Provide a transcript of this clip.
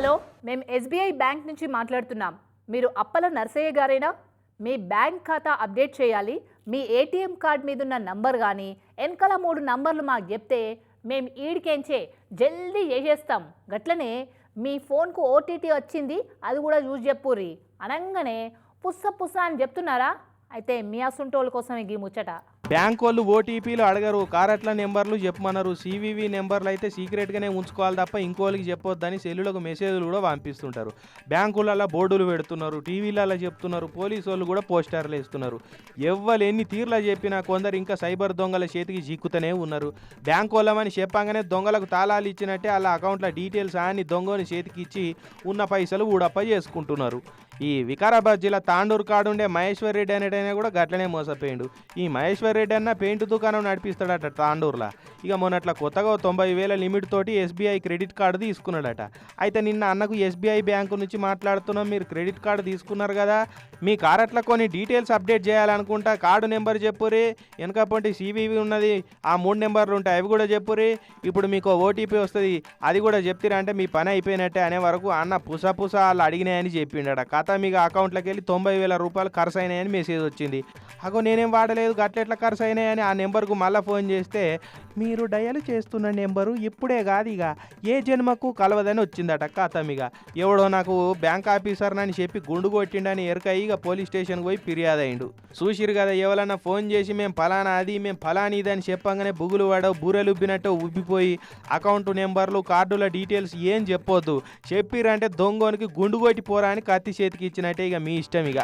Hello, మేము SBI bank నుంచి మాట్లాడుతున్నాం. మీరు అప్పల నర్సయ్య గారేనా? మీ బ్యాంక్ ఖాతా అప్డేట్ చేయాలి. మీ ఏటీఎం కార్డ్ మీద ఉన్న నంబర్ కానీ వెనకాల 3 నంబర్లు మాకు చెప్తే మేము ఈడికేంచే జల్దీ చేసేస్తాం. గట్లనే మీ ఫోన్కు ఓటీటీ వచ్చింది, అది కూడా చూసి చెప్పుర్రి అనగానే పుస్స పుస్స అని చెప్తున్నారా? అయితే మీ అసుంటోళ్ళ కోసమే గీ ముచ్చట. బ్యాంక్ వాళ్ళు ఓటీపీలు అడగరు, కారట్ల నెంబర్లు చెప్పమన్నారు. సివివి నెంబర్లు అయితే సీక్రెట్గానే ఉంచుకోవాలి తప్ప ఇంకోళ్ళకి చెప్పొద్దని సెల్లులకు మెసేజ్లు కూడా పంపిస్తుంటారు. బ్యాంకులలో బోర్డులు పెడుతున్నారు, టీవీలలో చెప్తున్నారు, పోలీసు వాళ్ళు కూడా పోస్టర్లు వేస్తున్నారు. ఎవ్వరు ఎన్ని తీర్లా చెప్పినా కొందరు ఇంకా సైబర్ దొంగల చేతికి చిక్కుతూనే ఉన్నారు. బ్యాంకు వాళ్ళమని చెప్పగానే దొంగలకు తాళాలు ఇచ్చినట్టే వాళ్ళ అకౌంట్ల డీటెయిల్స్ అన్ని దొంగని చేతికి ఇచ్చి ఉన్న పైసలు ఊడప్ప చేసుకుంటున్నారు. ఈ వికారాబాద్ జిల్లా తాండూరు కాడుండే మహేశ్వర్ రెడ్డి అనేటైనా కూడా గట్లనే మోసపోయిండు. ఈ మహేశ్వర్ రెడ్డి అన్న పెయింట్ దుకాణం నడిపిస్తాడట తాండూరులో. ఇక మొన్నట్ల కొత్తగా 90,000 లిమిట్ తోటి ఎస్బీఐ క్రెడిట్ కార్డు తీసుకున్నాడట. అయితే నిన్న అన్నకు ఎస్బీఐ బ్యాంకు నుంచి మాట్లాడుతున్నాం, మీరు క్రెడిట్ కార్డు తీసుకున్నారు కదా, మీ కారట్ల కొన్ని డీటెయిల్స్ అప్డేట్ చేయాలనుకుంటా, కార్డు నెంబర్ చెప్పురి, వెనకపోటి సివివి ఉన్నది ఆ 3 నెంబర్లు ఉంటాయి అవి కూడా చెప్పురి, ఇప్పుడు మీకు ఓటీపీ వస్తుంది అది కూడా చెప్తారా అంటే మీ పని అయిపోయినట్టే అనే వరకు అన్న పుస వాళ్ళు అడిగినాయని చెప్పిండట. కథ మీకు అకౌంట్లోకి వెళ్ళి 90,000 రూపాయలు ఖర్చు అయినాయని మెసేజ్ వచ్చింది. అగో నేనేం వాడలేదు గట్లెట్లా ఖర్చు అయినాయని ఆ నెంబర్కు మళ్ళీ ఫోన్ చేస్తే మీరు డయల్ చేస్తున్న నెంబరు ఇప్పుడే కాదు ఇక ఏ జన్మకు కలవదని వచ్చిందట. కథమిగ ఎవడో నాకు బ్యాంక్ ఆఫీసర్ అని చెప్పి గుండు కొట్టిండని ఎరకయి ఇక పోలీస్ స్టేషన్కి పోయి ఫిర్యాదు అయిండు. చూసిరు కదా, ఎవరన్నా ఫోన్ చేసి మేము ఫలానా అది మేము ఫలానా ఇది అని చెప్పగానే బుగులు వాడవు బూరెలు ఉబ్బినట్టు ఉబ్బిపోయి అకౌంట్ నెంబర్లు కార్డుల డీటెయిల్స్ ఏం చెప్పొద్దు, చెప్పిరంటే దొంగోనికి గుండు కొట్టి పోరా అని కత్తి చేతికి ఇచ్చినట్టే. ఇక మీ ఇష్టం ఇక.